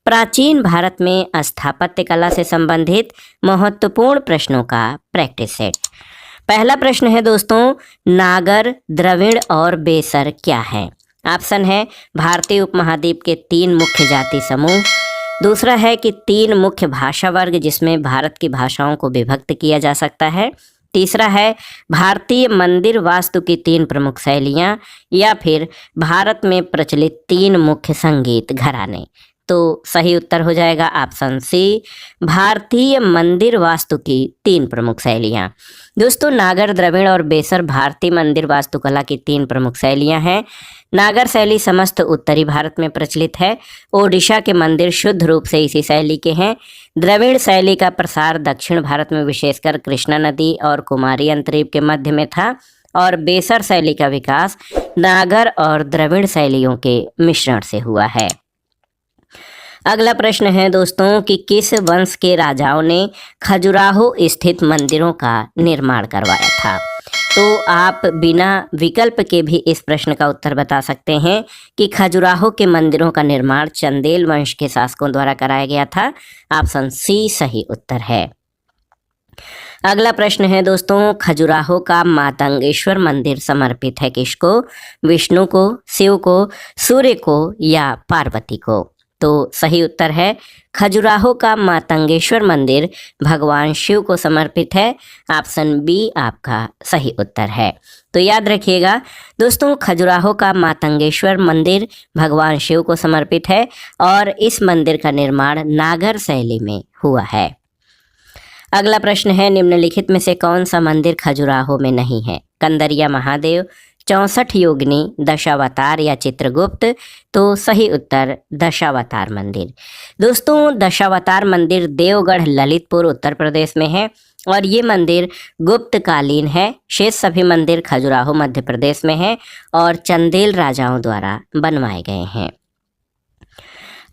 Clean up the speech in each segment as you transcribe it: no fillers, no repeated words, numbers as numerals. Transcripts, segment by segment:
प्राचीन भारत में स्थापत्य कला से संबंधित महत्वपूर्ण प्रश्नों का प्रैक्टिस सेट। पहला प्रश्न है दोस्तों, नागर, द्रविड़ और बेसर क्या है? ऑप्शन है भारतीय उपमहाद्वीप के 3 मुख्य जाति समूह। दूसरा है कि 3 मुख्य भाषा वर्ग जिसमें भारत की भाषाओं को विभक्त किया जा सकता है। तीसरा है भारतीय मंदिर वास्तु की 3 प्रमुख शैलियाँ, या फिर भारत में प्रचलित 3 मुख्य संगीत घराने। तो सही उत्तर हो जाएगा ऑप्शन सी, भारतीय मंदिर वास्तु की 3 प्रमुख शैलियाँ। दोस्तों, नागर, द्रविड़ और बेसर भारतीय मंदिर वास्तुकला की 3 प्रमुख शैलियाँ हैं। नागर शैली समस्त उत्तरी भारत में प्रचलित है। ओडिशा के मंदिर शुद्ध रूप से इसी शैली के हैं। द्रविड़ शैली का प्रसार दक्षिण भारत में विशेषकर कृष्णा नदी और कुमारी अंतरीप के मध्य में था, और बेसर शैली का विकास नागर और द्रविड़ शैलियों के मिश्रण से हुआ है। अगला प्रश्न है दोस्तों कि किस वंश के राजाओं ने खजुराहो स्थित मंदिरों का निर्माण करवाया था? तो आप बिना विकल्प के भी इस प्रश्न का उत्तर बता सकते हैं कि खजुराहो के मंदिरों का निर्माण चंदेल वंश के शासकों द्वारा कराया गया था। ऑप्शन सी सही उत्तर है। अगला प्रश्न है दोस्तों, खजुराहो का मातंगेश्वर मंदिर समर्पित है किसको? विष्णु को, शिव को, सूर्य को या पार्वती को? तो सही उत्तर है खजुराहो का मातंगेश्वर मंदिर भगवान शिव को समर्पित है। ऑप्शन बी आपका सही उत्तर है। तो याद रखिएगा दोस्तों, खजुराहो का मातंगेश्वर मंदिर भगवान शिव को समर्पित है और इस मंदिर का निर्माण नागर शैली में हुआ है। अगला प्रश्न है, निम्नलिखित में से कौन सा मंदिर खजुराहो में नहीं है? कंदरिया महादेव, 64 योगिनी, दशावतार या चित्रगुप्त? तो सही उत्तर दशावतार मंदिर। दोस्तों, दशावतार मंदिर देवगढ़ ललितपुर उत्तर प्रदेश में है और ये मंदिर गुप्तकालीन है। शेष सभी मंदिर खजुराहो मध्य प्रदेश में है और चंदेल राजाओं द्वारा बनवाए गए हैं।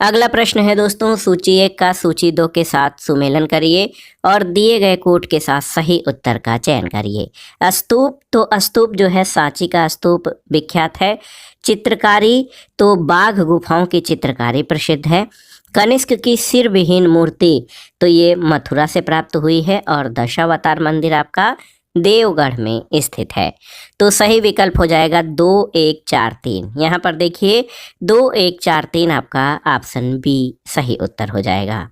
अगला प्रश्न है दोस्तों, सूची 1 का सूची 2 के साथ सुमेलन करिए और दिए गए कोड के साथ सही उत्तर का चयन करिए। स्तूप, तो स्तूप जो है सांची का स्तूप विख्यात है। चित्रकारी, तो बाघ गुफाओं की चित्रकारी प्रसिद्ध है। कनिष्क की सिर विहीन मूर्ति, तो ये मथुरा से प्राप्त हुई है और दशावतार मंदिर आपका देवगढ़ में स्थित है। तो सही विकल्प हो जाएगा 2 1 4 3। यहाँ पर देखिए 2 1 4 3 आपका ऑप्शन बी सही उत्तर हो जाएगा।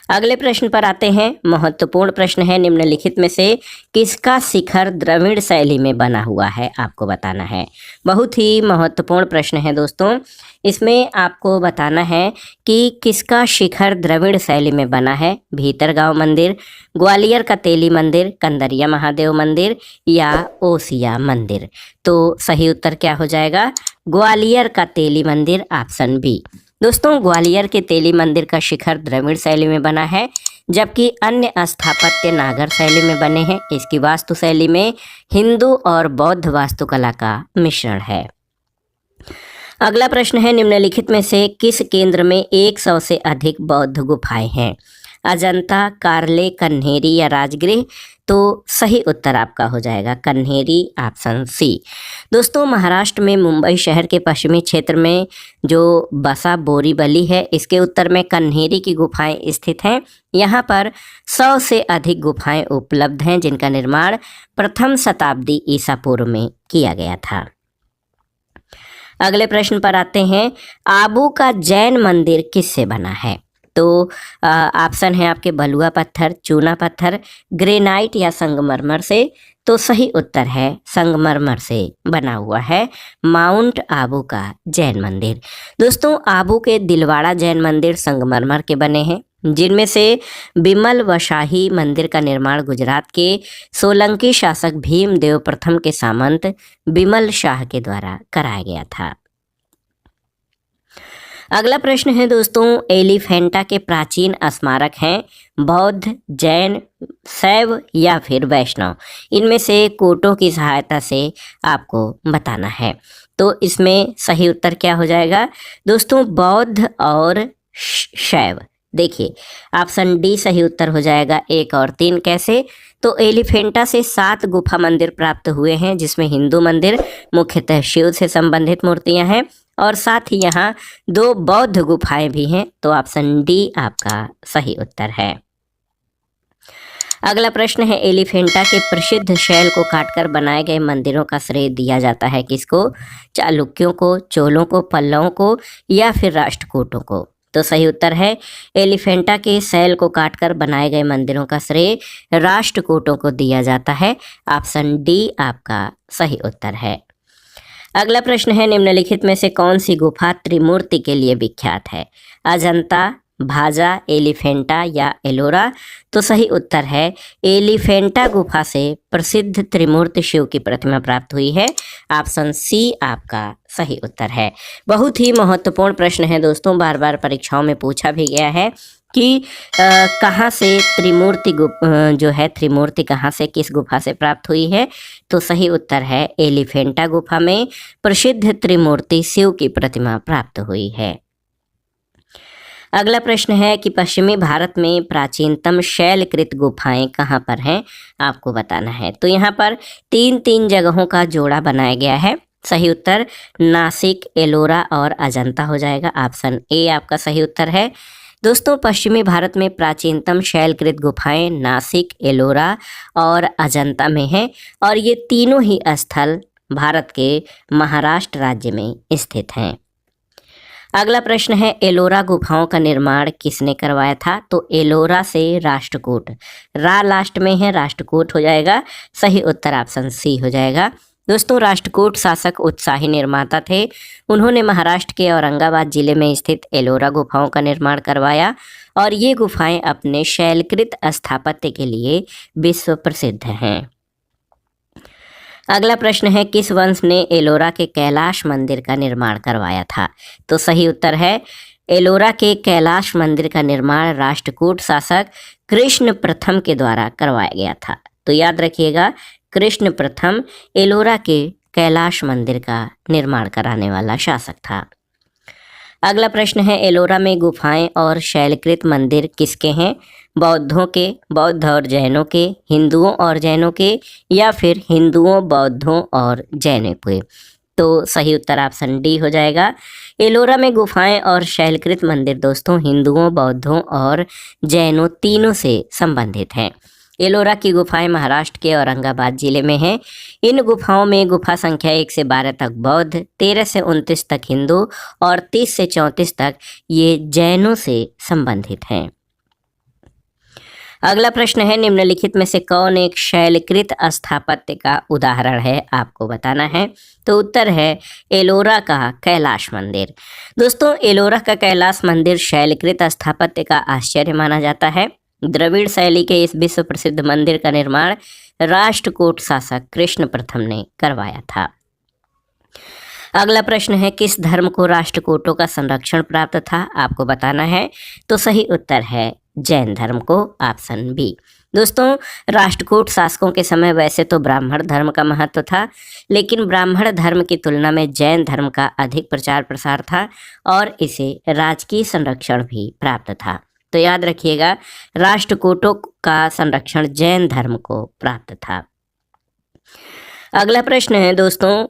अगले प्रश्न पर आते हैं। महत्वपूर्ण प्रश्न है, निम्नलिखित में से किसका शिखर द्रविड़ शैली में बना हुआ है? आपको बताना है। बहुत ही महत्वपूर्ण प्रश्न है दोस्तों। इसमें आपको बताना है कि किसका शिखर द्रविड़ शैली में बना है। भीतरगांव मंदिर, ग्वालियर का तेली मंदिर, कंदरिया महादेव मंदिर या ओसिया मंदिर? तो सही उत्तर क्या हो जाएगा? ग्वालियर का तेली मंदिर, ऑप्शन बी। दोस्तों, ग्वालियर के तेली मंदिर का शिखर द्रविड़ शैली में बना है, जबकि अन्य स्थापत्य नागर शैली में बने हैं। इसकी वास्तु शैली में हिंदू और बौद्ध वास्तुकला का मिश्रण है। अगला प्रश्न है, निम्नलिखित में से किस केंद्र में 100 से अधिक बौद्ध गुफाएं हैं? अजंता, कार्ले, कन्हेरी या राजगृह? तो सही उत्तर आपका हो जाएगा कन्हेरी, ऑप्शन सी। दोस्तों, महाराष्ट्र में मुंबई शहर के पश्चिमी क्षेत्र में जो बसा बोरीवली है, इसके उत्तर में कन्हेरी की गुफाएं स्थित हैं। यहाँ पर 100 से अधिक गुफाएं उपलब्ध हैं जिनका निर्माण प्रथम शताब्दी ईसा पूर्व में किया गया था। अगले प्रश्न पर आते हैं। आबू का जैन मंदिर किससे बना है? तो ऑप्शन है आपके बलुआ पत्थर, चूना पत्थर, ग्रेनाइट या संगमरमर से? तो सही उत्तर है संगमरमर से बना हुआ है माउंट आबू का जैन मंदिर। दोस्तों, आबू के दिलवाड़ा जैन मंदिर संगमरमर के बने हैं, जिनमें से बिमल वशाही मंदिर का निर्माण गुजरात के सोलंकी शासक भीमदेव प्रथम के सामंत बिमल शाह के द्वारा कराया गया था। अगला प्रश्न है दोस्तों, एलिफेंटा के प्राचीन स्मारक हैं बौद्ध, जैन, शैव या फिर वैष्णव? इनमें से कोटों की सहायता से आपको बताना है। तो इसमें सही उत्तर क्या हो जाएगा? दोस्तों, बौद्ध और शैव। देखिए, ऑप्शन डी सही उत्तर हो जाएगा। 1 और 3 कैसे? तो एलिफेंटा से 7 गुफा मंदिर प्राप्त हुए हैं, जिसमें हिंदू मंदिर मुख्यतः शिव से संबंधित मूर्तियां हैं और साथ ही यहाँ 2 बौद्ध गुफाएं भी हैं। तो ऑप्शन डी आपका सही उत्तर है। अगला प्रश्न है, एलिफेंटा के प्रसिद्ध शैल को काटकर बनाए गए मंदिरों का श्रेय दिया जाता है किसको? चालुक्यों को, चोलों को, पल्लवों को या फिर राष्ट्रकूटों को? तो सही उत्तर है, एलिफेंटा के शैल को काटकर बनाए गए मंदिरों का श्रेय राष्ट्रकूटों को दिया जाता है। ऑप्शन डी आपका सही उत्तर है। अगला प्रश्न है, निम्नलिखित में से कौन सी गुफा त्रिमूर्ति के लिए विख्यात है? अजंता, भाजा, एलिफेंटा या एलोरा? तो सही उत्तर है, एलिफेंटा गुफा से प्रसिद्ध त्रिमूर्ति शिव की प्रतिमा प्राप्त हुई है। ऑप्शन सी आपका सही उत्तर है। बहुत ही महत्वपूर्ण प्रश्न है दोस्तों, बार बार परीक्षाओं में पूछा भी गया है कि कहाँ से त्रिमूर्ति जो है त्रिमूर्ति कहाँ से, किस गुफा से प्राप्त हुई है? तो सही उत्तर है, एलिफेंटा गुफा में प्रसिद्ध त्रिमूर्ति शिव की प्रतिमा प्राप्त हुई है। अगला प्रश्न है कि पश्चिमी भारत में प्राचीनतम शैलकृत गुफाएं कहाँ पर हैं? आपको बताना है। तो यहाँ पर 3 जगहों का जोड़ा बनाया गया है। सही उत्तर नासिक, एलोरा और अजंता हो जाएगा। ऑप्शन ए आपका सही उत्तर है। दोस्तों, पश्चिमी भारत में प्राचीनतम शैलकृत गुफाएं नासिक, एलोरा और अजंता में हैं और ये तीनों ही स्थल भारत के महाराष्ट्र राज्य में स्थित हैं। अगला प्रश्न है, एलोरा गुफाओं का निर्माण किसने करवाया था? तो एलोरा से राष्ट्रकूट, रा लास्ट में है, राष्ट्रकूट हो जाएगा। सही उत्तर ऑप्शन सी हो जाएगा। दोस्तों, राष्ट्रकूट शासक उत्साही निर्माता थे। उन्होंने महाराष्ट्र के औरंगाबाद जिले में स्थित एलोरा गुफाओं का निर्माण करवाया और ये गुफाएं अपने शैलकृत स्थापत्य के लिए विश्व प्रसिद्ध हैं। अगला प्रश्न है, किस वंश ने एलोरा के कैलाश मंदिर का निर्माण करवाया था? तो सही उत्तर है, एलोरा के कैलाश मंदिर का निर्माण राष्ट्रकूट शासक कृष्ण प्रथम के द्वारा करवाया गया था। तो याद रखिएगा, कृष्ण प्रथम एलोरा के कैलाश मंदिर का निर्माण कराने वाला शासक था। अगला प्रश्न है, एलोरा में गुफाएं और शैलकृत मंदिर किसके हैं? बौद्धों के, बौद्ध और जैनों के, हिंदुओं और जैनों के या फिर हिंदुओं, बौद्धों और जैनों के? तो सही उत्तर ऑप्शन डी हो जाएगा। एलोरा में गुफाएं और शैलकृत मंदिर दोस्तों हिंदुओं, बौद्धों और जैनों तीनों से संबंधित हैं। एलोरा की गुफाएं महाराष्ट्र के औरंगाबाद जिले में हैं। इन गुफाओं में गुफा संख्या 1 से 12 तक बौद्ध, 13 से 29 तक हिंदू और 30 से 34 तक ये जैनों से संबंधित हैं। अगला प्रश्न है, निम्नलिखित में से कौन एक शैलकृत स्थापत्य का उदाहरण है? आपको बताना है। तो उत्तर है एलोरा का कैलाश मंदिर। दोस्तों, एलोरा का कैलाश मंदिर शैलकृत स्थापत्य का आश्चर्य माना जाता है। द्रविड़ शैली के इस विश्व प्रसिद्ध मंदिर का निर्माण राष्ट्रकूट शासक कृष्ण प्रथम ने करवाया था। अगला प्रश्न है, किस धर्म को राष्ट्रकूटों का संरक्षण प्राप्त था? आपको बताना है। तो सही उत्तर है जैन धर्म को, ऑप्शन बी। दोस्तों, राष्ट्रकूट शासकों के समय वैसे तो ब्राह्मण धर्म का महत्व था, लेकिन ब्राह्मण धर्म की तुलना में जैन धर्म का अधिक प्रचार प्रसार था और इसे राजकीय संरक्षण भी प्राप्त था। तो याद रखिएगा, राष्ट्रकूटों का संरक्षण जैन धर्म को प्राप्त था। अगला प्रश्न है दोस्तों,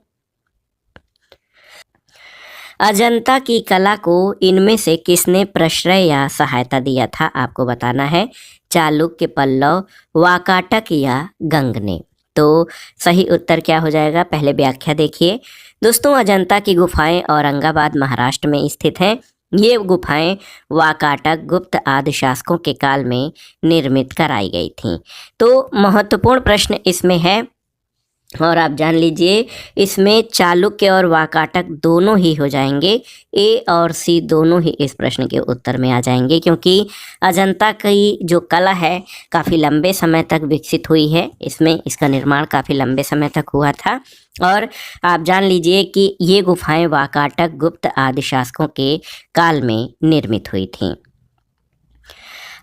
अजंता की कला को इनमें से किसने प्रश्रय या सहायता दिया था? आपको बताना है। चालुक्य, पल्लव, वाकाटक या गंग ने? तो सही उत्तर क्या हो जाएगा? पहले व्याख्या देखिए। दोस्तों, अजंता की गुफाएं औरंगाबाद महाराष्ट्र में स्थित हैं। ये गुफाएं वाकाटक, गुप्त आदि शासकों के काल में निर्मित कराई गई थीं। तो महत्वपूर्ण प्रश्न इसमें है और आप जान लीजिए, इसमें चालुक्य और वाकाटक दोनों ही हो जाएंगे। ए और सी दोनों ही इस प्रश्न के उत्तर में आ जाएंगे, क्योंकि अजंता की जो कला है काफ़ी लंबे समय तक विकसित हुई है। इसका निर्माण काफ़ी लंबे समय तक हुआ था और आप जान लीजिए कि ये गुफाएं वाकाटक, गुप्त आदि शासकों के काल में निर्मित हुई थीं।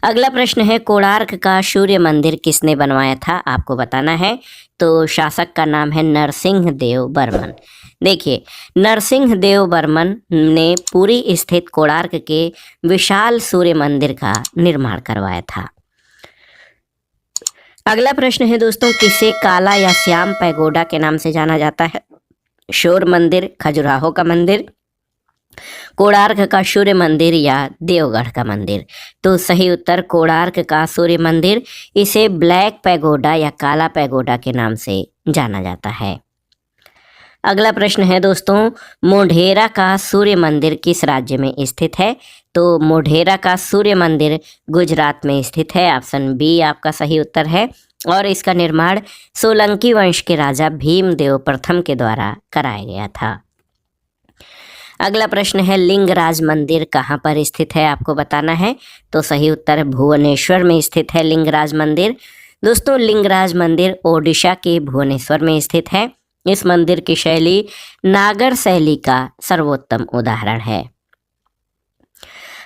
अगला प्रश्न है, कोणार्क का सूर्य मंदिर किसने बनवाया था? आपको बताना है। तो शासक का नाम है नरसिंह देव बर्मन। देखिए, नरसिंह देव बर्मन ने पुरी स्थित कोणार्क के विशाल सूर्य मंदिर का निर्माण करवाया था। अगला प्रश्न है दोस्तों, किसे काला या श्याम पैगोडा के नाम से जाना जाता है? शोर मंदिर, खजुराहो का मंदिर, कोणार्क का सूर्य मंदिर या देवगढ़ का मंदिर? तो सही उत्तर कोणार्क का सूर्य मंदिर। इसे ब्लैक पैगोडा या काला पैगोडा के नाम से जाना जाता है। अगला प्रश्न है दोस्तों, मोढेरा का सूर्य मंदिर किस राज्य में स्थित है? तो मोढेरा का सूर्य मंदिर गुजरात में स्थित है। ऑप्शन बी आपका सही उत्तर है और इसका निर्माण सोलंकी वंश के राजा भीमदेव प्रथम के द्वारा कराया गया था। अगला प्रश्न है, लिंगराज मंदिर कहाँ पर स्थित है? आपको बताना है। तो सही उत्तर भुवनेश्वर में स्थित है लिंगराज मंदिर। दोस्तों, लिंगराज मंदिर ओडिशा के भुवनेश्वर में स्थित है। इस मंदिर की शैली नागर शैली का सर्वोत्तम उदाहरण है।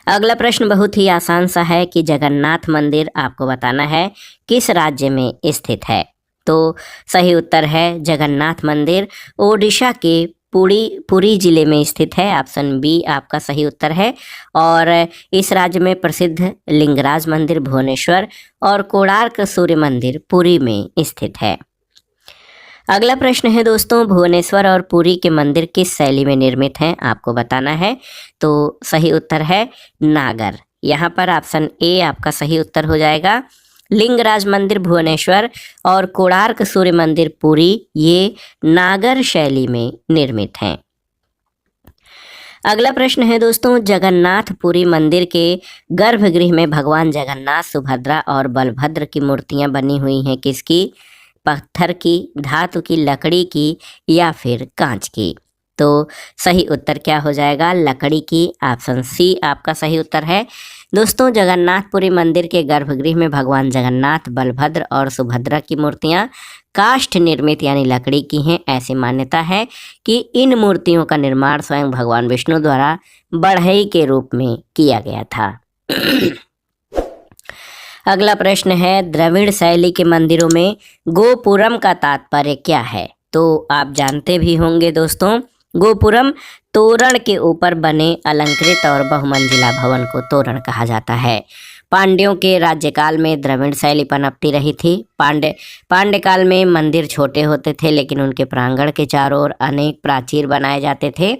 अगला प्रश्न बहुत ही आसान सा है कि जगन्नाथ मंदिर आपको बताना है किस राज्य में स्थित है? तो सही उत्तर है जगन्नाथ मंदिर ओडिशा के पुरी जिले में स्थित है। ऑप्शन बी आपका सही उत्तर है और इस राज्य में प्रसिद्ध लिंगराज मंदिर भुवनेश्वर और कोणार्क सूर्य मंदिर पुरी में स्थित है। अगला प्रश्न है दोस्तों, भुवनेश्वर और पुरी के मंदिर किस शैली में निर्मित हैं? आपको बताना है। तो सही उत्तर है नागर। यहाँ पर ऑप्शन ए आपका सही उत्तर हो जाएगा। लिंगराज मंदिर भुवनेश्वर और कोणार्क सूर्य मंदिर पुरी ये नागर शैली में निर्मित हैं। अगला प्रश्न है दोस्तों, जगन्नाथपुरी मंदिर के गर्भगृह में भगवान जगन्नाथ, सुभद्रा और बलभद्र की मूर्तियां बनी हुई हैं किसकी? पत्थर की, धातु की, लकड़ी की या फिर कांच की? तो सही उत्तर क्या हो जाएगा? लकड़ी की। ऑप्शन सी आपका सही उत्तर है। दोस्तों, जगन्नाथपुरी मंदिर के गर्भगृह में भगवान जगन्नाथ, बलभद्र और सुभद्रा की मूर्तियां काष्ठ निर्मित यानी लकड़ी की हैं। ऐसी मान्यता है कि इन मूर्तियों का निर्माण स्वयं भगवान विष्णु द्वारा बढ़ई के रूप में किया गया था। अगला प्रश्न है, द्रविड़ शैली के मंदिरों में गोपुरम का तात्पर्य क्या है? तो आप जानते भी होंगे दोस्तों, गोपुरम तोरण के ऊपर बने अलंकृत और बहुमंजिला भवन को तोरण कहा जाता है। पांड्यों के राज्यकाल में द्रविड़ शैली पनपती रही थी। पांड्य काल में मंदिर छोटे होते थे लेकिन उनके प्रांगण के चारों ओर अनेक प्राचीर बनाए जाते थे।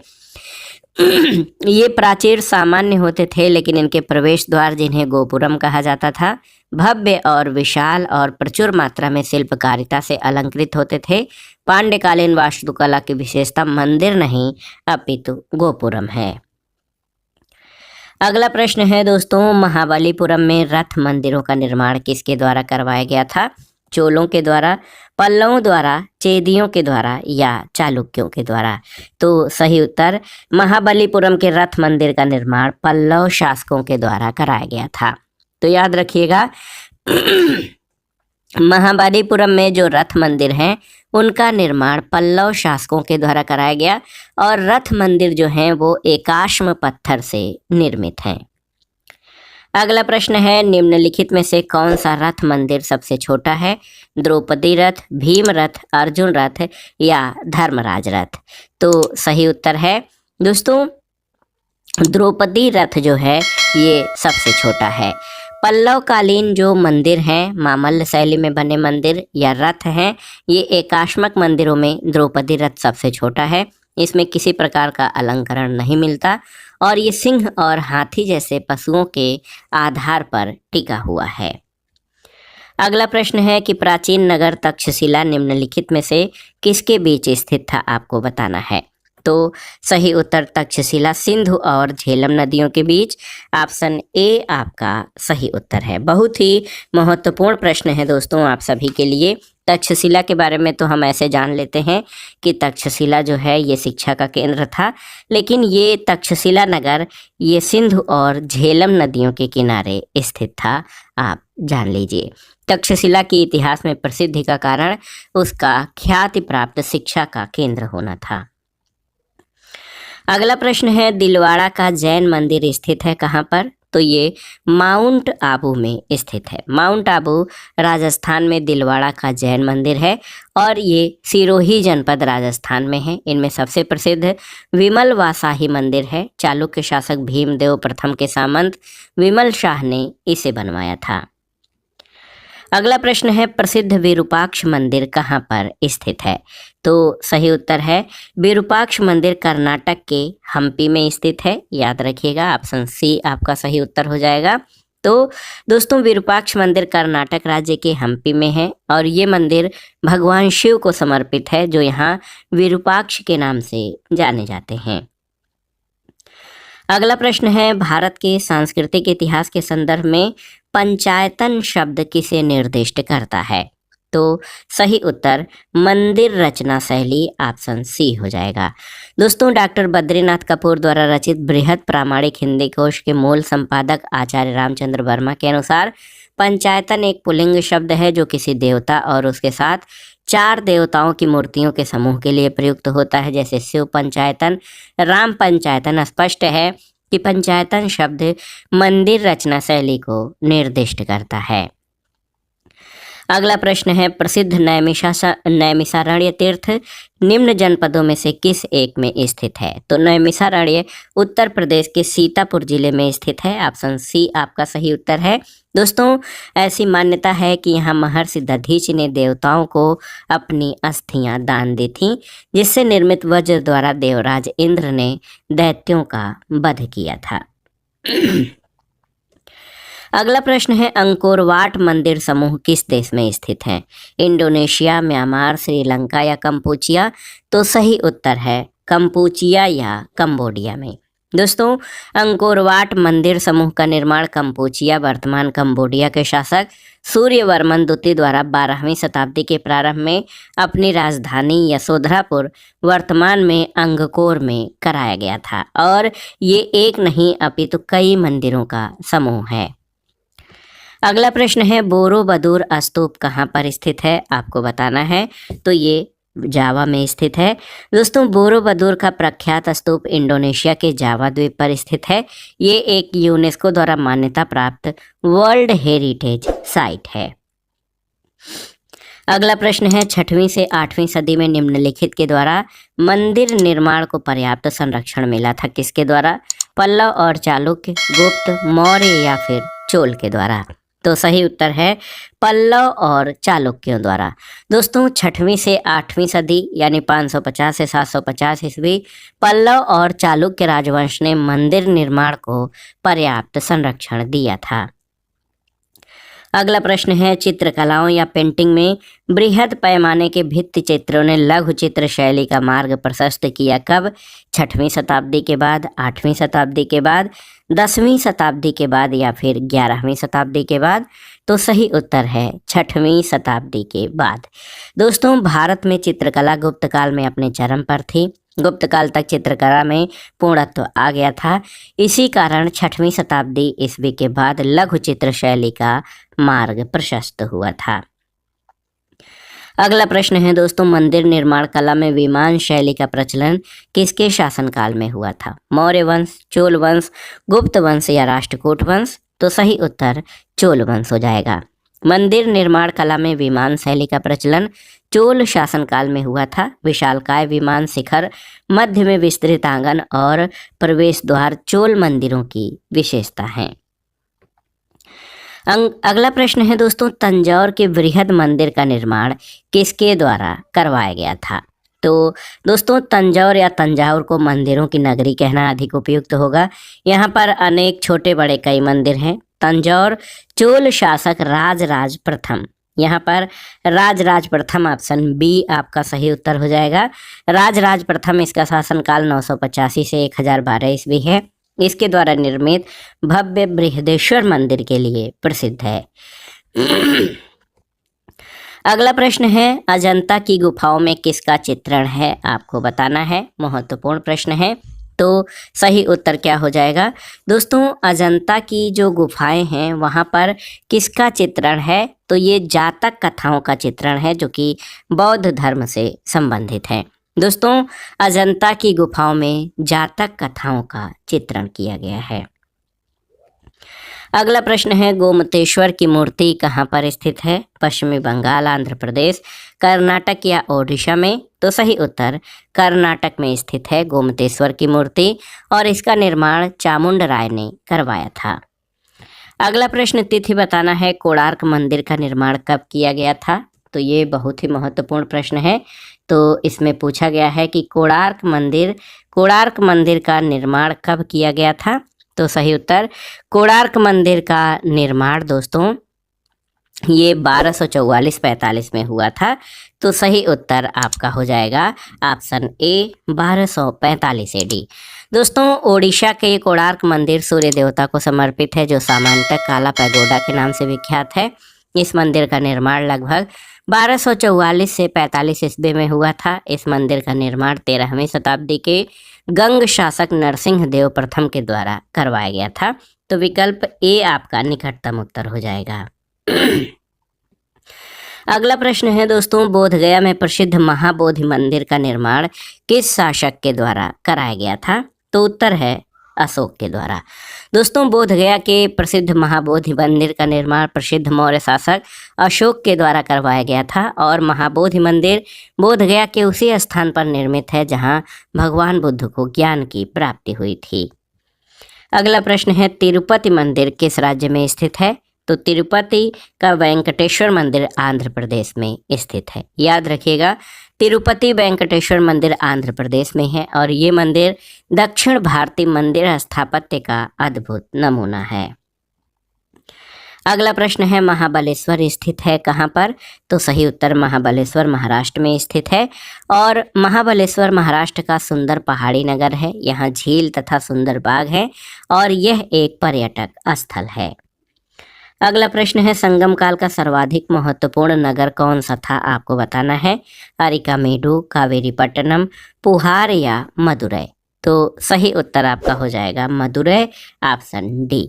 ये प्राचीर सामान्य होते थे लेकिन इनके प्रवेश द्वार, जिन्हें गोपुरम कहा जाता था, भव्य और विशाल और प्रचुर मात्रा में शिल्पकारिता से अलंकृत होते थे। पांड्यकालीन वास्तुकला की विशेषता मंदिर नहीं अपितु गोपुरम है। अगला प्रश्न है दोस्तों, महाबलीपुरम में रथ मंदिरों का निर्माण किसके द्वारा करवाया गया था? चोलों के द्वारा, पल्लवों द्वारा, चेदियों के द्वारा या चालुक्यों के द्वारा? तो सही उत्तर महाबलीपुरम के रथ मंदिर का निर्माण पल्लव शासकों के द्वारा कराया गया था। तो याद रखिएगा, महाबलीपुरम में जो रथ मंदिर हैं उनका निर्माण पल्लव शासकों के द्वारा कराया गया और रथ मंदिर जो हैं वो एकाश्म पत्थर से निर्मित हैं। अगला प्रश्न है, निम्नलिखित में से कौन सा रथ मंदिर सबसे छोटा है? द्रौपदी रथ, भीम रथ, अर्जुन रथ या धर्मराज रथ? तो सही उत्तर है दोस्तों द्रौपदी रथ जो है ये सबसे छोटा है। पल्लव कालीन जो मंदिर हैं, मामल्ल शैली में बने मंदिर या रथ हैं, ये एकाश्मक मंदिरों में द्रौपदी रथ सबसे छोटा है। इसमें किसी प्रकार का अलंकरण नहीं मिलता और ये सिंह और हाथी जैसे पशुओं के आधार पर टिका हुआ है। अगला प्रश्न है कि प्राचीन नगर तक्षशिला निम्नलिखित में से किसके बीच स्थित था? आपको बताना है। तो सही उत्तर तक्षशिला सिंधु और झेलम नदियों के बीच। ऑप्शन ए आपका सही उत्तर है। बहुत ही महत्वपूर्ण प्रश्न है दोस्तों आप सभी के लिए। तक्षशिला के बारे में तो हम ऐसे जान लेते हैं कि तक्षशिला जो है ये शिक्षा का केंद्र था, लेकिन ये तक्षशिला नगर ये सिंधु और झेलम नदियों के किनारे स्थित था, आप जान लीजिए। तक्षशिला के इतिहास में प्रसिद्धि का कारण उसका ख्याति प्राप्त शिक्षा का केंद्र होना था। अगला प्रश्न है, दिलवाड़ा का जैन मंदिर स्थित है कहाँ पर? तो ये माउंट आबू में स्थित है। माउंट आबू राजस्थान में दिलवाड़ा का जैन मंदिर है और ये सिरोही जनपद राजस्थान में है। इनमें सबसे प्रसिद्ध विमल वासाही मंदिर है। चालुक्य शासक भीमदेव प्रथम के सामंत विमल शाह ने इसे बनवाया था। अगला प्रश्न है प्रसिद्ध विरूपाक्ष मंदिर कहाँ पर स्थित है? तो सही उत्तर है विरूपाक्ष मंदिर कर्नाटक के हम्पी में स्थित है। याद रखिएगा, ऑप्शन सी आपका सही उत्तर हो जाएगा। तो दोस्तों विरूपाक्ष मंदिर कर्नाटक राज्य के हम्पी में है और ये मंदिर भगवान शिव को समर्पित है, जो यहाँ विरूपाक्ष के नाम से जाने जाते हैं। अगला प्रश्न है भारत के सांस्कृतिक इतिहास के संदर्भ में पंचायतन शब्द किसे निर्दिष्ट करता है? तो सही उत्तर मंदिर रचना शैली, ऑप्शन सी हो जाएगा। दोस्तों डॉक्टर बद्रीनाथ कपूर द्वारा रचित बृहद प्रामाणिक हिंदी कोश के मूल संपादक आचार्य रामचंद्र वर्मा के अनुसार पंचायतन एक पुल्लिंग शब्द है जो किसी देवता और उसके साथ 4 देवताओं की मूर्तियों के समूह के लिए प्रयुक्त होता है, जैसे शिव पंचायतन, राम पंचायतन। स्पष्ट है कि पंचायतन शब्द मंदिर रचना शैली को निर्दिष्ट करता है। अगला प्रश्न है प्रसिद्ध नैमिषारण्य तीर्थ निम्न जनपदों में से किस एक में स्थित है? तो नैमिषारण्य उत्तर प्रदेश के सीतापुर जिले में स्थित है। ऑप्शन सी आपका सही उत्तर है। दोस्तों ऐसी मान्यता है कि यहाँ महर्षि दधीचि ने देवताओं को अपनी अस्थियां दान दी थीं, जिससे निर्मित वज्र द्वारा देवराज इंद्र ने दैत्यों का वध किया था। अगला प्रश्न है अंकोरवाट मंदिर समूह किस देश में स्थित है? इंडोनेशिया, म्यांमार, श्रीलंका या कंपूचिया? तो सही उत्तर है कंपूचिया या कंबोडिया में। दोस्तों अंकोरवाट मंदिर समूह का निर्माण कंपूचिया वर्तमान कंबोडिया के शासक सूर्यवर्मन द्वितीय द्वारा 12वीं शताब्दी के प्रारंभ में अपनी राजधानी यशोधरापुर वर्तमान में अंगकोर में कराया गया था और ये एक नहीं अपितु कई मंदिरों का समूह है। अगला प्रश्न है बोरोबुदुर स्तूप कहाँ पर स्थित है? आपको बताना है। तो ये जावा में स्थित है। दोस्तों बोरोबुदुर का प्रख्यात स्तूप इंडोनेशिया के जावा द्वीप पर स्थित है। ये एक यूनेस्को द्वारा मान्यता प्राप्त वर्ल्ड हेरिटेज साइट है। अगला प्रश्न है 6वीं से 8वीं सदी में निम्नलिखित के द्वारा मंदिर निर्माण को पर्याप्त संरक्षण मिला था? किसके द्वारा? पल्लव और चालुक्य, गुप्त, मौर्य या फिर चोल के द्वारा? तो सही उत्तर है पल्लव और चालुक्यों द्वारा। दोस्तों 6वीं से 8वीं सदी यानी 550 से 750 ईस्वी पल्लव और चालुक्य राजवंश ने मंदिर निर्माण को पर्याप्त संरक्षण दिया था। अगला प्रश्न है चित्रकलाओं या पेंटिंग में बृहद पैमाने के भित्ति चित्रों ने लघु चित्र शैली का मार्ग प्रशस्त किया कब? 6वीं शताब्दी के बाद, 8वीं शताब्दी के बाद, 10वीं शताब्दी के बाद या फिर 11वीं शताब्दी के बाद? तो सही उत्तर है 6वीं शताब्दी के बाद। दोस्तों भारत में चित्रकला गुप्त काल में अपने चरम पर थी। गुप्त काल तक चित्रकला में पूर्णत्व आ गया था। इसी कारण 6वीं शताब्दी ईस्वी के बाद लघु चित्र शैली का मार्ग प्रशस्त हुआ था। अगला प्रश्न है दोस्तों मंदिर निर्माण कला में विमान शैली का प्रचलन किसके शासनकाल में हुआ था? मौर्य वंश, चोल वंश, गुप्त वंश या राष्ट्रकूट वंश? तो सही उत्तर चोल वंश हो जाएगा। मंदिर निर्माण कला में विमान शैली का प्रचलन चोल शासनकाल में हुआ था। विशालकाय विमान शिखर, मध्य में विस्तृत आंगन और प्रवेश द्वार चोल मंदिरों की विशेषता है। अगला प्रश्न है दोस्तों तंजौर के बृहद मंदिर का निर्माण किसके द्वारा करवाया गया था? तो दोस्तों तंजौर या तंजावुर को मंदिरों की नगरी कहना अधिक उपयुक्त होगा। यहाँ पर अनेक छोटे बड़े कई मंदिर हैं। तंजौर चोल शासक राजराज प्रथम, यहाँ पर राजराज प्रथम ऑप्शन बी आपका सही उत्तर हो जाएगा। राजराज प्रथम इसका शासनकाल 985 से 1012 ईस्वी है। इसके द्वारा निर्मित भव्य बृहदेश्वर मंदिर के लिए प्रसिद्ध है। अगला प्रश्न है अजंता की गुफाओं में किसका चित्रण है? आपको बताना है। महत्वपूर्ण प्रश्न है। तो सही उत्तर क्या हो जाएगा? दोस्तों अजंता की जो गुफाएं हैं वहाँ पर किसका चित्रण है? तो ये जातक कथाओं का चित्रण है जो कि बौद्ध धर्म से संबंधित है। दोस्तों अजंता की गुफाओं में जातक कथाओं का चित्रण किया गया है। अगला प्रश्न है गोमतेश्वर की मूर्ति कहाँ पर स्थित है? पश्चिमी बंगाल, आंध्र प्रदेश, कर्नाटक या ओडिशा में? तो सही उत्तर कर्नाटक में स्थित है गोमतेश्वर की मूर्ति और इसका निर्माण चामुंड राय ने करवाया था। अगला प्रश्न तिथि बताना है, कोणार्क मंदिर का निर्माण कब किया गया था। तो ये बहुत ही महत्वपूर्ण प्रश्न है। तो इसमें पूछा गया है कि कोणार्क मंदिर का निर्माण कब किया गया था। तो सही उत्तर, कोणार्क मंदिर का निर्माण दोस्तों ये 1244-45 में हुआ था। तो सही उत्तर आपका हो जाएगा ऑप्शन ए 1245 AD। दोस्तों, ओडिशा के कोणार्क मंदिर सूर्य देवता को समर्पित है, जो सामान्यतः काला पैगोडा के नाम से विख्यात है। इस मंदिर का निर्माण लगभग 1244 से 45 ईस्वी में हुआ था। इस मंदिर का निर्माण 13वीं शताब्दी के गंग शासक नरसिंह देव प्रथम के द्वारा करवाया गया था। तो विकल्प ए आपका निकटतम उत्तर हो जाएगा। अगला प्रश्न है दोस्तों, बोधगया में प्रसिद्ध महाबोधि मंदिर का निर्माण किस शासक के द्वारा कराया गया था। तो उत्तर है अशोक के द्वारा। दोस्तों, बोधगया के प्रसिद्ध महाबोधि मंदिर का निर्माण प्रसिद्ध मौर्य शासक अशोक के द्वारा करवाया गया था और महाबोधि मंदिर बोधगया के उसी स्थान पर निर्मित है जहां भगवान बुद्ध को ज्ञान की प्राप्ति हुई थी। अगला प्रश्न है, तिरुपति मंदिर किस राज्य में स्थित है। तो तिरुपति का वेंकटेश्वर मंदिर आंध्र प्रदेश में स्थित है। याद रखिएगा, तिरुपति वेंकटेश्वर मंदिर आंध्र प्रदेश में है और ये मंदिर दक्षिण भारतीय मंदिर स्थापत्य का अद्भुत नमूना है। अगला प्रश्न है, महाबलेश्वर स्थित है कहाँ पर। तो सही उत्तर, महाबलेश्वर महाराष्ट्र में स्थित है और महाबलेश्वर महाराष्ट्र का सुंदर पहाड़ी नगर है। यहाँ झील तथा सुंदर बाग है और यह एक पर्यटक स्थल है। अगला प्रश्न है, संगम काल का सर्वाधिक महत्वपूर्ण नगर कौन सा था, आपको बताना है। अरिकामेडु, कावेरीपट्टनम, पुहार या मदुरै। तो सही उत्तर आपका हो जाएगा मदुरै, ऑप्शन डी।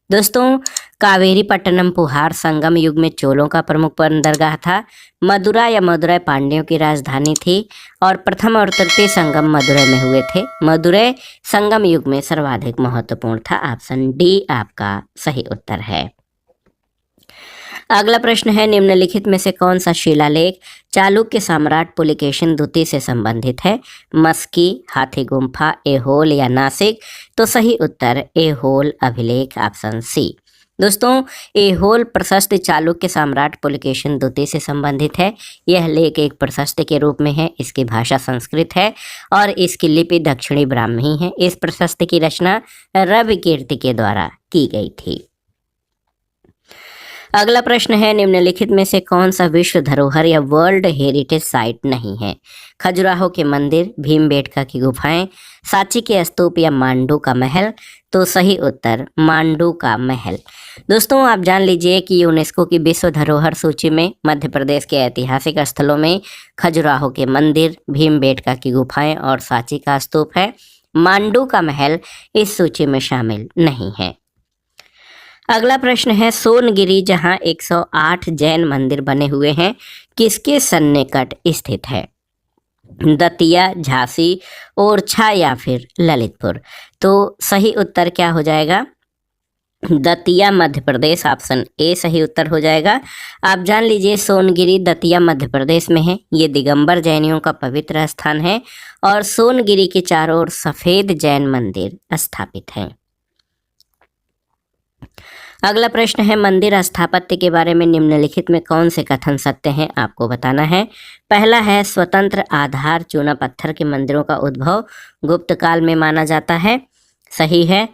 दोस्तों, कावेरीपट्टनम पुहार संगम युग में चोलों का प्रमुख बंदरगाह था। मदुरै पांड्यों की राजधानी थी और प्रथम और तृतीय संगम मदुरै में हुए थे। मदुरै संगम युग में सर्वाधिक महत्वपूर्ण था। ऑप्शन डी आपका सही उत्तर है। अगला प्रश्न है, निम्नलिखित में से कौन सा शिलालेख चालुक्य सम्राट पुलिकेशिन द्वितीय से संबंधित है। मस्की, हाथी गुम्फा, एहोल या नासिक। तो सही उत्तर एहोल अभिलेख, ऑप्शन सी। दोस्तों, एहोल प्रशस्त चालुक्य सम्राट पुलिकेशिन द्वितीय से संबंधित है। यह लेख एक प्रशस्त के रूप में है। इसकी भाषा संस्कृत है और इसकी लिपि दक्षिणी ब्राह्मी है। इस प्रशस्त की रचना रवि कीर्ति के द्वारा की गई थी। अगला प्रश्न है, निम्नलिखित में से कौन सा विश्व धरोहर या वर्ल्ड हेरिटेज साइट नहीं है। खजुराहो के मंदिर, भीमबेटका की गुफाएं, सांची के स्तूप या मांडू का महल। तो सही उत्तर मांडू का महल। दोस्तों, आप जान लीजिए कि यूनेस्को की विश्व धरोहर सूची में मध्य प्रदेश के ऐतिहासिक स्थलों में खजुराहो के मंदिर, भीमबेटका की गुफाएं और सांची का स्तूप है। मांडू का महल इस सूची में शामिल नहीं है। अगला प्रश्न है, सोनगिरी जहां 108 जैन मंदिर बने हुए हैं, किसके सन्निकट स्थित है। दतिया, झांसी, ओरछा या फिर ललितपुर। तो सही उत्तर क्या हो जाएगा, दतिया मध्य प्रदेश, ऑप्शन ए सही उत्तर हो जाएगा। आप जान लीजिए, सोनगिरी दतिया मध्य प्रदेश में है। ये दिगंबर जैनियों का पवित्र स्थान है और सोनगिरी के चारों ओर सफेद जैन मंदिर स्थापित हैं। अगला प्रश्न है, मंदिर स्थापत्य के बारे में निम्नलिखित में कौन से कथन सत्य हैं, आपको बताना है। पहला है, स्वतंत्र आधार चूना पत्थर के मंदिरों का उद्भव गुप्त काल में माना जाता है। सही है।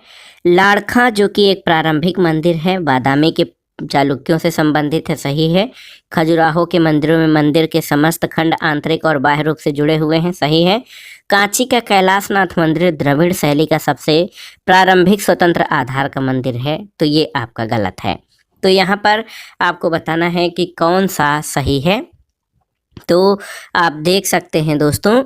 लाड़खा जो कि एक प्रारंभिक मंदिर है, बादामी के चालुक्यों से संबंधित है। सही है। खजुराहो के मंदिरों में मंदिर के समस्त खंड आंतरिक और बाह्य रूप से जुड़े हुए हैं। सही है। कांची का कैलाशनाथ मंदिर द्रविड़ शैली का सबसे प्रारंभिक स्वतंत्र आधार का मंदिर है। तो ये आपका गलत है। तो यहाँ पर आपको बताना है कि कौन सा सही है। तो आप देख सकते हैं दोस्तों,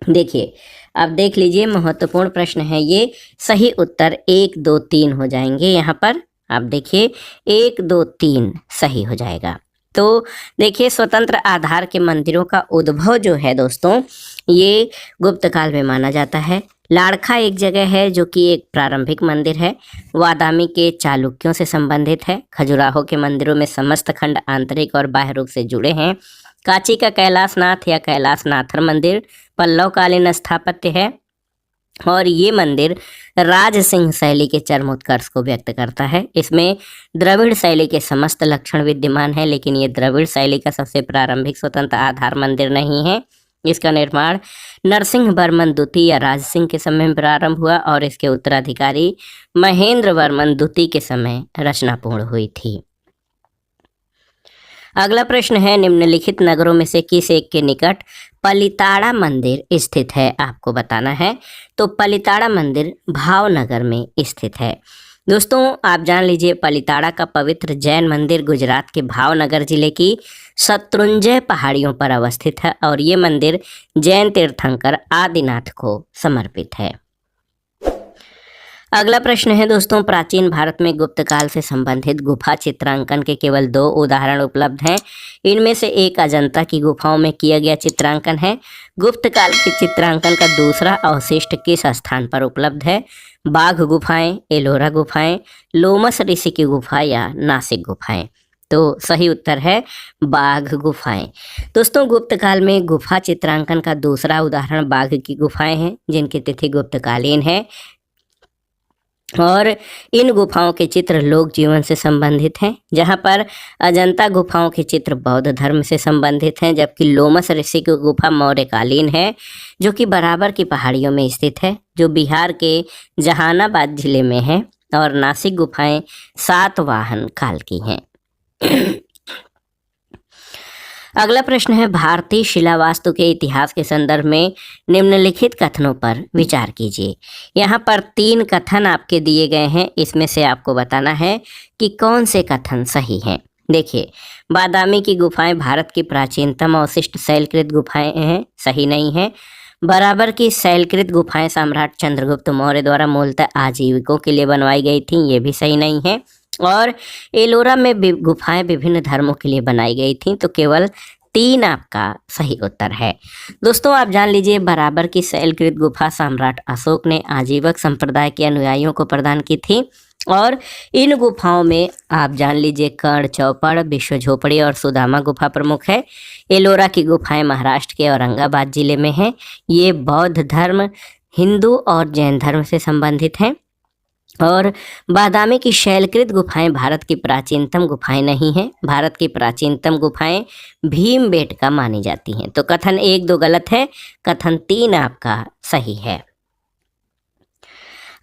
देखिए आप देख लीजिए, महत्वपूर्ण प्रश्न है ये। सही उत्तर 1, 2, 3 हो जाएंगे। यहाँ पर आप देखिए 1, 2, 3 सही हो जाएगा। तो देखिए, स्वतंत्र आधार के मंदिरों का उद्भव जो है दोस्तों, ये गुप्त काल में माना जाता है। लाड़खा एक जगह है जो कि एक प्रारंभिक मंदिर है, वादामी के चालुक्यों से संबंधित है। खजुराहो के मंदिरों में समस्त खंड आंतरिक और बाह्य रूप से जुड़े हैं। कांची का कैलाशनाथ या कैलाशनाथर मंदिर पल्लव कालीन स्थापत्य है। और ये मंदिर राज सिंह शैली के चरमोत्कर्ष को व्यक्त करता है। इसमें द्रविड़ शैली के समस्त लक्षण विद्यमान है, लेकिन ये द्रविड़ शैली का सबसे प्रारंभिक स्वतंत्र आधार मंदिर नहीं है। इसका निर्माण नरसिंह वर्मन द्वितीय या राज सिंह के समय में प्रारंभ हुआ और इसके उत्तराधिकारी महेंद्र वर्मन द्वितीय के समय रचना पूर्ण हुई थी। अगला प्रश्न है, निम्नलिखित नगरों में से किस एक के निकट पलिताड़ा मंदिर स्थित है? आपको बताना है। तो पलिताड़ा मंदिर भावनगर में स्थित है। दोस्तों आप जान लीजिए, पलिताड़ा का पवित्र जैन मंदिर गुजरात के भावनगर जिले की शत्रुंजय पहाड़ियों पर अवस्थित है और ये मंदिर जैन तीर्थंकर आदिनाथ को समर्पित है। अगला प्रश्न है दोस्तों, प्राचीन भारत में गुप्त काल से संबंधित गुफा चित्रांकन के केवल 2 उदाहरण उपलब्ध हैं। इनमें से एक अजंता की गुफाओं में किया गया चित्रांकन है। गुप्त काल के चित्रांकन का दूसरा अवशिष्ट किस स्थान पर उपलब्ध है? बाघ गुफाएं, एलोरा गुफाएं, लोमस ऋषि की गुफा या नासिक गुफाएं? तो सही उत्तर है बाघ गुफाएं। दोस्तों गुप्त काल में गुफा चित्रांकन का दूसरा उदाहरण बाघ की गुफाएं हैं, जिनकी तिथि गुप्तकालीन है और इन गुफाओं के चित्र लोक जीवन से संबंधित हैं, जहां पर अजंता गुफाओं के चित्र बौद्ध धर्म से संबंधित हैं, जबकि लोमस ऋषि की गुफा मौर्यकालीन है, जो कि बराबर की पहाड़ियों में स्थित है, जो बिहार के जहानाबाद जिले में है, और नासिक गुफाएं सातवाहन काल की हैं। अगला प्रश्न है, भारतीय शिला वास्तु के इतिहास के संदर्भ में निम्नलिखित कथनों पर विचार कीजिए। यहाँ पर 3 कथन आपके दिए गए हैं, इसमें से आपको बताना है कि कौन से कथन सही हैं। देखिए, बादामी की गुफाएं भारत की प्राचीनतम अवशिष्ट शैलकृत गुफाएं हैं, सही नहीं है। बराबर की शैलकृत गुफाएं सम्राट चंद्रगुप्त मौर्य द्वारा मूलतः आजीविकों के लिए बनवाई गई थी, ये भी सही नहीं है। और एलोरा में गुफाएं विभिन्न धर्मों के लिए बनाई गई थी, तो केवल 3 आपका सही उत्तर है। दोस्तों आप जान लीजिए, बराबर की शैलकृत गुफा सम्राट अशोक ने आजीवक संप्रदाय के अनुयायियों को प्रदान की थी और इन गुफाओं में आप जान लीजिए कर्ण चौपड़, विश्व झोपड़ी और सुदामा गुफा प्रमुख है। एलोरा की गुफाएं महाराष्ट्र के औरंगाबाद जिले में हैं। ये बौद्ध धर्म, हिंदू और जैन धर्म से संबंधित हैं। और बादामी की शैलकृत गुफाएं भारत की प्राचीनतम गुफाएं नहीं हैं। भारत की प्राचीनतम गुफाएं भीमबेटका मानी जाती हैं। तो कथन 1, 2 गलत है, कथन 3 आपका सही है।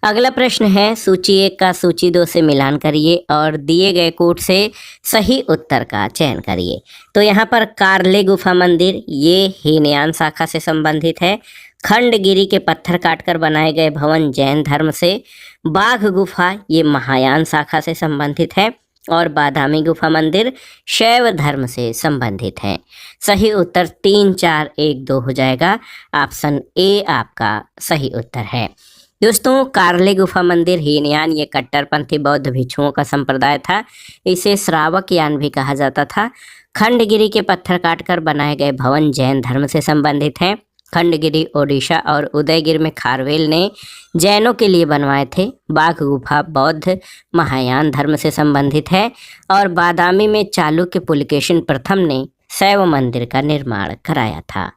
अगला प्रश्न है, सूची 1 का सूची 2 से मिलान करिए और दिए गए कोड से सही उत्तर का चयन करिए। तो यहाँ पर कार्ले गुफा मंदिर ये हीनयान शाखा से संबंधित है। खंडगिरी के पत्थर काटकर बनाए गए भवन जैन धर्म से। बाघ गुफा ये महायान शाखा से संबंधित है और बादामी गुफा मंदिर शैव धर्म से संबंधित है। सही उत्तर 3, 4, 1, 2 हो जाएगा। ऑप्शन ए आपका सही उत्तर है। दोस्तों कार्ले गुफा मंदिर हीनयान ये कट्टरपंथी बौद्ध भिक्षुओं का संप्रदाय था। इसे श्रावक यान भी कहा जाता था। खंडगिरी के पत्थर काटकर बनाए गए भवन जैन धर्म से संबंधित हैं। खंडगिरी ओडिशा और उदयगिरी में खारवेल ने जैनों के लिए बनवाए थे। बाघ गुफा बौद्ध महायान धर्म से संबंधित है और बादामी में चालुक्य पुलकेशिन प्रथम ने शैव मंदिर का निर्माण कराया था।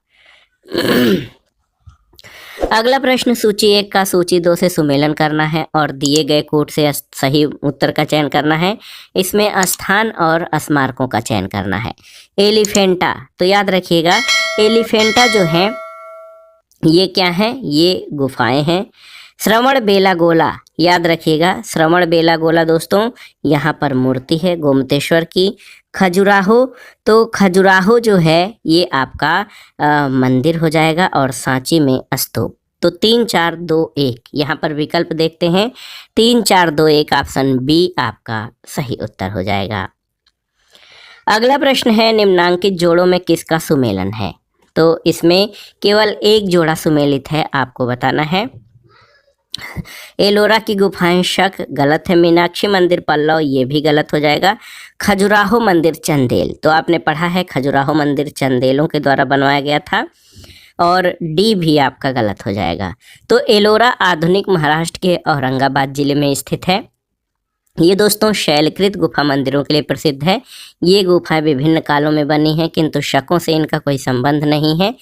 अगला प्रश्न, सूची 1 का सूची 2 से सुमेलन करना है और दिए गए कोड से सही उत्तर का चयन करना है। इसमें स्थान और स्मारकों का चयन करना है। एलिफेंटा, तो याद रखिएगा एलिफेंटा जो है ये क्या है? ये गुफाएं हैं। श्रवण बेलागोला, याद रखिएगा श्रवण बेलागोला दोस्तों यहाँ पर मूर्ति है गोमतेश्वर की। खजुराहो, तो खजुराहो जो है ये आपका मंदिर हो जाएगा और सांची में स्तूप। तो 3, 4, 2, 1 यहाँ पर विकल्प देखते हैं। 3, 4, 2, 1 ऑप्शन बी आपका सही उत्तर हो जाएगा। अगला प्रश्न है, निम्नांकित जोड़ों में किसका सुमेलन है? तो इसमें केवल एक जोड़ा सुमेलित है, आपको बताना है। एलोरा की गुफाएं शक, गलत है। मीनाक्षी मंदिर पल्लव, ये भी गलत हो जाएगा। खजुराहो मंदिर चंदेल, तो आपने पढ़ा है खजुराहो मंदिर चंदेलों के द्वारा बनवाया गया था और डी भी आपका गलत हो जाएगा। तो एलोरा आधुनिक महाराष्ट्र के औरंगाबाद जिले में स्थित है। ये दोस्तों शैलकृत गुफा मंदिरों के लिए प्रसिद्ध है। ये गुफाएं विभिन्न कालों में बनी हैं, किंतु शकों से इनका कोई संबंध नहीं है।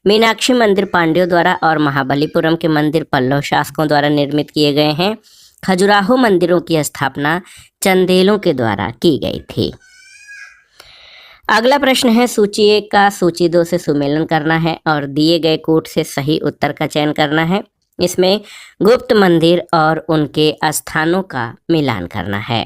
मीनाक्षी मंदिर पांड्यों द्वारा और महाबलीपुरम के मंदिर पल्लव शासकों द्वारा निर्मित किए गए हैं। खजुराहो मंदिरों की स्थापना चंदेलों के द्वारा की गई थी। अगला प्रश्न है, सूची 1 का सूची 2 से सुमेलन करना है और दिए गए कोट से सही उत्तर का चयन करना है। इसमें गुप्त मंदिर और उनके स्थानों का मिलान करना है।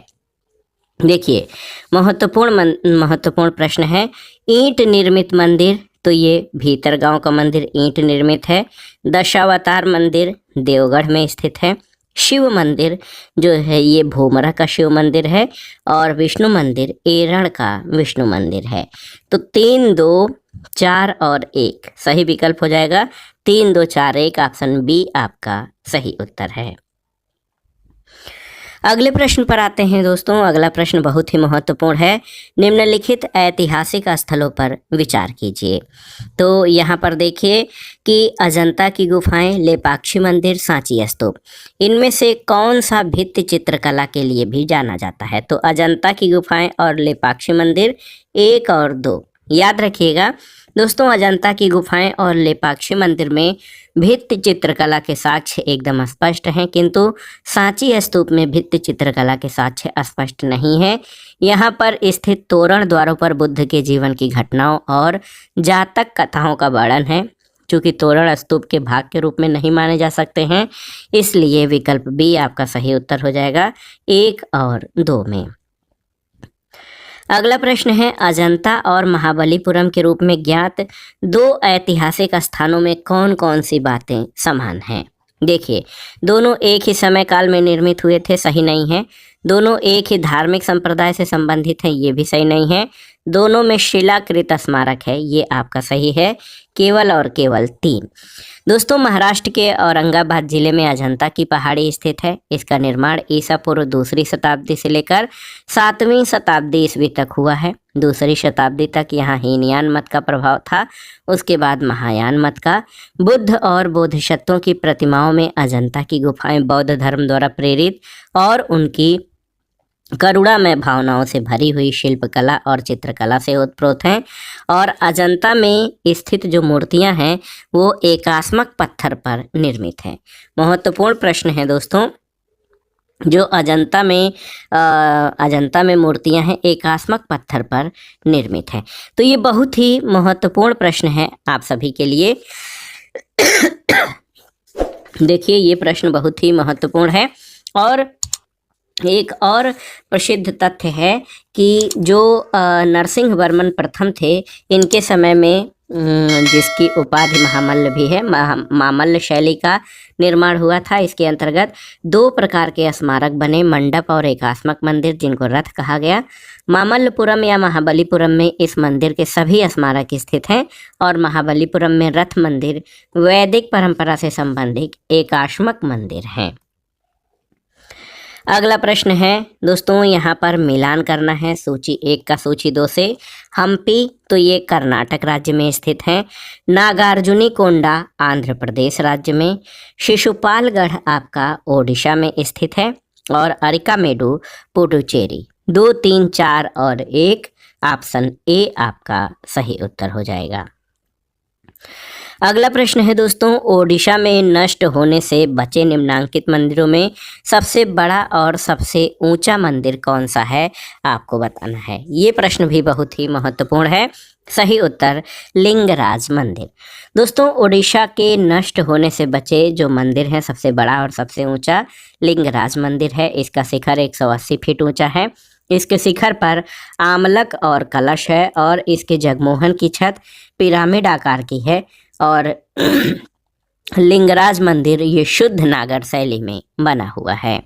देखिए, महत्वपूर्ण प्रश्न है, ईंट निर्मित मंदिर, तो ये भीतरगांव का मंदिर ईंट निर्मित है। दशावतार मंदिर देवगढ़ में स्थित है। शिव मंदिर जो है ये भोमरा का शिव मंदिर है और विष्णु मंदिर एरण का विष्णु मंदिर है। तो 3, 2, 4 और 1 सही विकल्प हो जाएगा। 3, 2, 4, 1 ऑप्शन बी आपका सही उत्तर है। अगले प्रश्न पर आते हैं दोस्तों। अगला प्रश्न बहुत ही महत्वपूर्ण है। निम्नलिखित ऐतिहासिक स्थलों पर विचार कीजिए। तो यहाँ पर देखिए कि अजंता की गुफाएं, लेपाक्षी मंदिर, सांची स्तूप, इनमें से कौन सा भित्ति चित्रकला के लिए भी जाना जाता है? तो अजंता की गुफाएं और लेपाक्षी मंदिर 1 और 2 याद रखिएगा दोस्तों। अजंता की गुफाएं और लेपाक्षी मंदिर में भित्ति चित्रकला के साक्ष्य एकदम स्पष्ट हैं, किंतु सांची स्तूप में भित्ति चित्रकला के साक्ष्य स्पष्ट नहीं है। यहाँ पर स्थित तोरण द्वारों पर बुद्ध के जीवन की घटनाओं और जातक कथाओं का वर्णन है। चूँकि तोरण स्तूप के भाग के रूप में नहीं माने जा सकते हैं, इसलिए विकल्प बी आपका सही उत्तर हो जाएगा 1 और 2 में। अगला प्रश्न है, अजंता और महाबलीपुरम के रूप में ज्ञात 2 ऐतिहासिक स्थानों में कौन कौन सी बातें समान हैं? देखिए, दोनों एक ही समय काल में निर्मित हुए थे, सही नहीं है। दोनों एक ही धार्मिक संप्रदाय से संबंधित हैं, ये भी सही नहीं है। दोनों में शिलाकृत स्मारक है, ये आपका सही है। केवल और केवल 3। दोस्तों, महाराष्ट्र के औरंगाबाद जिले में अजंता की पहाड़ी स्थित है। इसका निर्माण ईसा पूर्व 2री शताब्दी से लेकर 7वीं शताब्दी ईस्वी तक हुआ है। 2री शताब्दी तक यहाँ हीनयान मत का प्रभाव था, उसके बाद महायान मत का। बुद्ध और बोधिसत्वों की प्रतिमाओं में अजंता की गुफाएं बौद्ध धर्म द्वारा प्रेरित और उनकी करुणामय भावनाओं से भरी हुई शिल्पकला और चित्रकला से ओतप्रोत हैं। और अजंता में स्थित जो मूर्तियां हैं वो एकास्मक पत्थर पर निर्मित हैं। महत्वपूर्ण प्रश्न है दोस्तों। जो अजंता में मूर्तियां हैं एकास्मक पत्थर पर निर्मित हैं। तो ये बहुत ही महत्वपूर्ण प्रश्न है आप सभी के लिए। देखिए, ये प्रश्न बहुत ही महत्वपूर्ण है। और एक और प्रसिद्ध तथ्य है कि जो नरसिंह वर्मन प्रथम थे, इनके समय में जिसकी उपाधि महामल्ल भी है, मामल्ल शैली का निर्माण हुआ था। इसके अंतर्गत 2 प्रकार के स्मारक बने, मंडप और एकास्मक मंदिर, जिनको रथ कहा गया। मामल्लपुरम या महाबलीपुरम में इस मंदिर के सभी स्मारक स्थित हैं और महाबलीपुरम में रथ मंदिर वैदिक परंपरा से संबंधित एकास्मक मंदिर हैं। अगला प्रश्न है दोस्तों, यहाँ पर मिलान करना है सूची 1 का सूची 2 से। हम्पी, तो ये कर्नाटक राज्य में स्थित है। नागार्जुनी कोंडा आंध्र प्रदेश राज्य में। शिशुपालगढ़ आपका ओडिशा में स्थित है। और अरिकामेडु पुडुचेरी। 2, 3, 4 और 1 ऑप्शन ए आपका सही उत्तर हो जाएगा। अगला प्रश्न है दोस्तों, ओडिशा में नष्ट होने से बचे निम्नांकित मंदिरों में सबसे बड़ा और सबसे ऊंचा मंदिर कौन सा है, आपको बताना है। ये प्रश्न भी बहुत ही महत्वपूर्ण है। सही उत्तर लिंगराज मंदिर। दोस्तों, ओडिशा के नष्ट होने से बचे जो मंदिर हैं, सबसे बड़ा और सबसे ऊंचा लिंगराज मंदिर है। इसका शिखर 180 फीट ऊंचा है। इसके शिखर पर आमलक और कलश है और इसके जगमोहन की छत पिरामिड आकार की है। और लिंगराज मंदिर ये शुद्ध नागर शैली में बना हुआ है।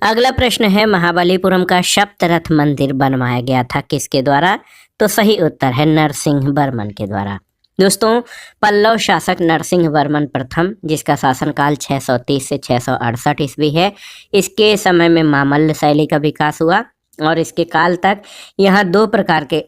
अगला प्रश्न है, महाबलीपुरम का सप्तरथ मंदिर बनवाया गया था किसके द्वारा? तो सही उत्तर है नरसिंह वर्मन के द्वारा। दोस्तों, पल्लव शासक नरसिंह वर्मन प्रथम, जिसका शासनकाल 630 से 668 ईस्वी है, इसके समय में मामल्ल शैली का विकास हुआ और इसके काल तक यहाँ 2 प्रकार के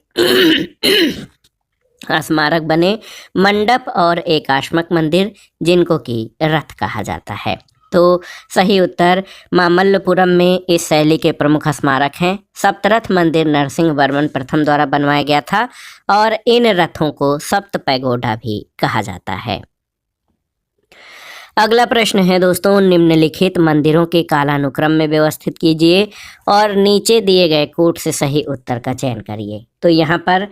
स्मारक बने, मंडप और एकास्मक मंदिर, जिनको कि रथ कहा जाता है। तो सही उत्तर मामल्लपुरम में इस शैली के प्रमुख स्मारक हैं। सप्तरथ मंदिर नरसिंह वर्मन प्रथम द्वारा बनवाया गया था और इन रथों को सप्त पैगोडा भी कहा जाता है। अगला प्रश्न है दोस्तों, निम्नलिखित मंदिरों के कालानुक्रम में व्यवस्थित कीजिए और नीचे दिए गए कोट से सही उत्तर का चयन करिए। तो यहाँ पर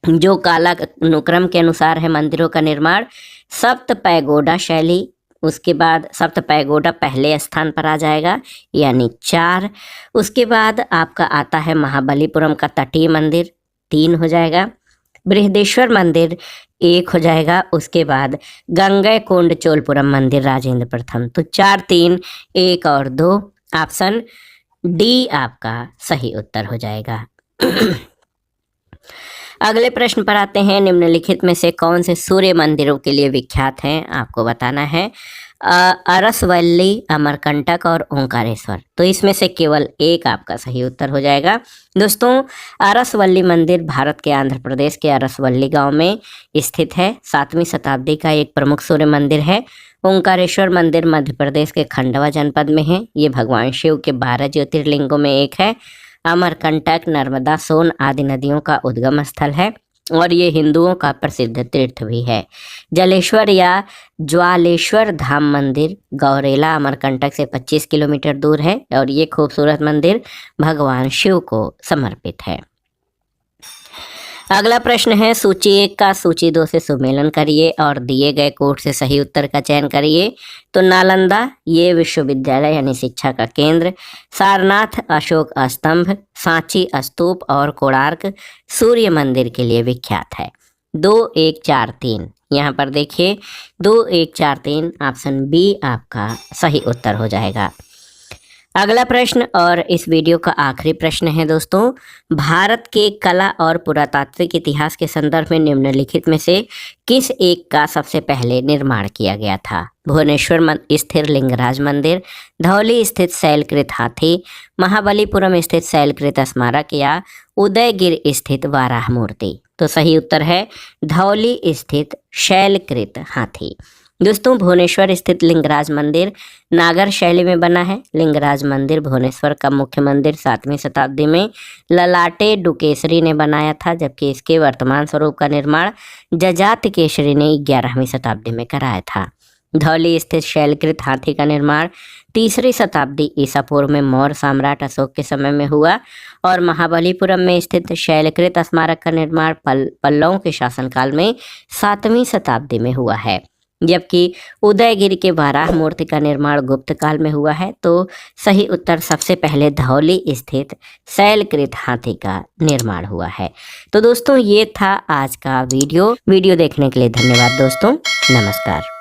जो कालानुक्रम के अनुसार है मंदिरों का निर्माण, सप्त पैगोडा शैली, उसके बाद सप्त पैगोडा पहले स्थान पर आ जाएगा यानी 4। उसके बाद आपका आता है महाबलीपुरम का तटीय मंदिर, 3 हो जाएगा। बृहदेश्वर मंदिर 1 हो जाएगा। उसके बाद गंगैकोंड चोलपुरम मंदिर राजेंद्र प्रथम। तो 4, 3, 1 और 2, ऑप्शन डी आपका सही उत्तर हो जाएगा। अगले प्रश्न पर आते हैं, निम्नलिखित में से कौन से सूर्य मंदिरों के लिए विख्यात हैं, आपको बताना है। अरसवल्ली, अमरकंटक और ओंकारेश्वर। तो इसमें से केवल एक आपका सही उत्तर हो जाएगा। दोस्तों, अरसवल्ली मंदिर भारत के आंध्र प्रदेश के अरसवल्ली गांव में स्थित है। 7वीं शताब्दी का एक प्रमुख सूर्य मंदिर है। ओंकारेश्वर मंदिर मध्य प्रदेश के खंडवा जनपद में है। ये भगवान शिव के 12 ज्योतिर्लिंगों में एक है। अमरकंटक नर्मदा, सोन आदि नदियों का उद्गम स्थल है और ये हिंदुओं का प्रसिद्ध तीर्थ भी है। जलेश्वर या ज्वालेश्वर धाम मंदिर गौरेला अमरकंटक से 25 किलोमीटर दूर है और ये खूबसूरत मंदिर भगवान शिव को समर्पित है। अगला प्रश्न है, सूची 1 का सूची 2 से सुमेलन करिए और दिए गए कोट से सही उत्तर का चयन करिए। तो नालंदा ये विश्वविद्यालय यानी शिक्षा का केंद्र, सारनाथ अशोक स्तंभ, सांची स्तूप और कोणार्क सूर्य मंदिर के लिए विख्यात है। 2, 1, 4, 3 यहाँ पर देखिए 2, 1, 4, 3 ऑप्शन बी आपका सही उत्तर हो जाएगा। अगला प्रश्न और इस वीडियो का आखिरी प्रश्न है दोस्तों, भारत के कला और पुरातात्विक इतिहास के संदर्भ में निम्नलिखित में से किस एक का सबसे पहले निर्माण किया गया था? भुवनेश्वर स्थित लिंगराज मंदिर, धौली स्थित शैलकृत हाथी, महाबलीपुरम स्थित शैलकृत स्मारक या उदयगिर स्थित वाराह मूर्ति। तो सही उत्तर है धौली स्थित शैलकृत हाथी। दोस्तों, भुवनेश्वर स्थित लिंगराज मंदिर नागर शैली में बना है। लिंगराज मंदिर भुवनेश्वर का मुख्य मंदिर 7वीं शताब्दी में ललाटे डुकेसरी ने बनाया था, जबकि इसके वर्तमान स्वरूप का निर्माण जजाति केसरी ने 11वीं शताब्दी में कराया था। धौली स्थित शैलकृत हाथी का निर्माण 3री शताब्दी ईसा पूर्व में मौर्य सम्राट अशोक के समय में हुआ और महाबलीपुरम में स्थित शैलकृत स्मारक का निर्माण पल्लवों के शासनकाल में 7वीं शताब्दी में हुआ है, जबकि उदयगिरि के वाराह मूर्ति का निर्माण गुप्त काल में हुआ है। तो सही उत्तर सबसे पहले धौली स्थित शैलकृत हाथी का निर्माण हुआ है। तो दोस्तों, ये था आज का वीडियो देखने के लिए धन्यवाद दोस्तों, नमस्कार।